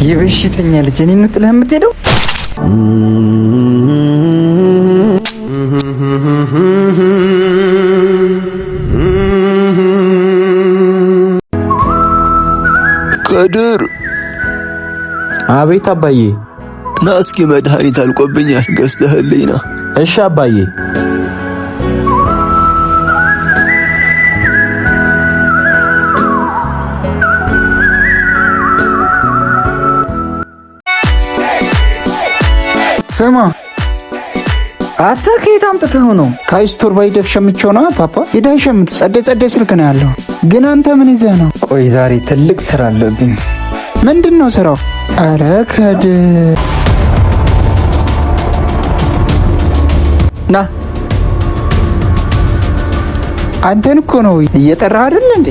የበሽተኛ ልጅ እኔን ጥለህ የምትሄደው? ከድር። አቤት አባዬ። ና እስኪ መድኃኒት አልቆብኛል ገዝተህልኝ ና። እሺ አባዬ። ስማ አንተ ከየት አምጥተህ ነው? ከስቶር ባይደፍ ሸምቼው ነው ፓፓ። ሄደህ ሸምት። ጸደ ስልክ ነው ያለው። ግን አንተ ምን ይዘህ ነው? ቆይ ዛሬ ትልቅ ስራ አለብኝ። ምንድን ነው ስራው? አረ ከድር ና። አንተን እኮ ነው እየጠራህ አይደል እንዴ?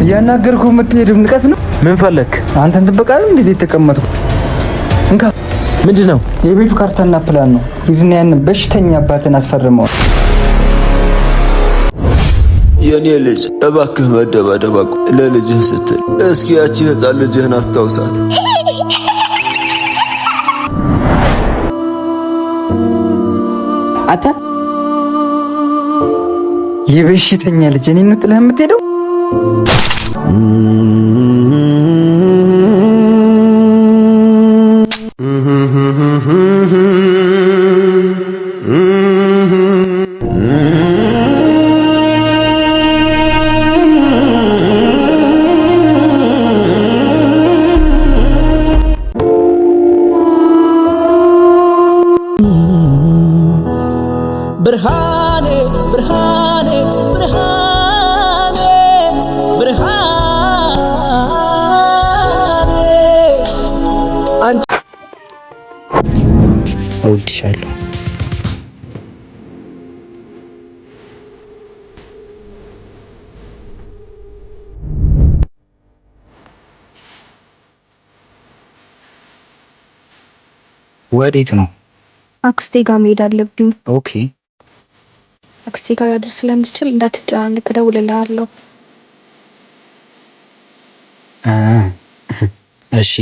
እያናገርኩህ የምትሄድም ንቀት ነው። ምን ፈለክ? አንተን ትበቃለህ እንደዚህ የተቀመጥኩ። እንካ። ምንድነው? የቤቱ ካርታና ፕላን ነው። ሂድና ያንን በሽተኛ አባትን አስፈርመው። የኔ ልጅ እባክህ መደባደብ አቁም። ለልጅህ ስትል እስኪ ያቺ ህፃን ልጅህን አስታውሳት። አታ የበሽተኛ ልጅ እኔን ጥለህ የምትሄደው? ብርሃኔ ብርሃኔ ብርሃኔ ብርሃኔ አንቺ እወድሻለሁ። ወዴት ነው? አክስቴ ጋር መሄድ አለብኝ። ኦኬ። አክስቴ ጋር ልደርስ ስለምችል እንዳትጨናነቅ እደውልልሃለሁ። እሺ።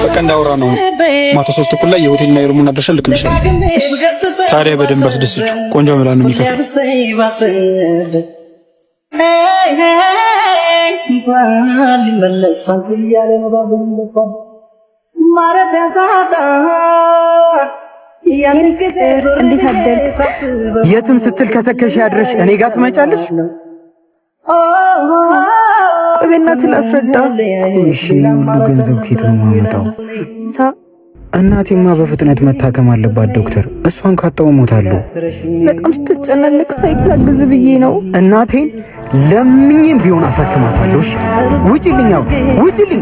በቃ እንዳወራ ነው። ማታ 3 እኩል ላይ የሆቴልና የሩሙን አድራሻ ልክልሻለሁ። ታዲያ በደንብ አስደስችው። ቆንጆ መላ ነው የሚከፍለው። እንዴት አደርክ? የትም ስትል ከሰከሽ ያድረሽ እኔ ጋር ትመጫለሽ? ቆይ በእናትህ ላስረዳ። እሺ ሁሉ ገንዘብ ከየት ነው የማመጣው? እናቴማ በፍጥነት መታከም አለባት ዶክተር። እሷን ካጣው እሞታለሁ። በጣም ስትጨናነቅ ሳይክል አግዝ ብዬ ነው። እናቴን ለምኝም ቢሆን አሳክማታለሁ። ውጪልኝ፣ ውጪልኝ።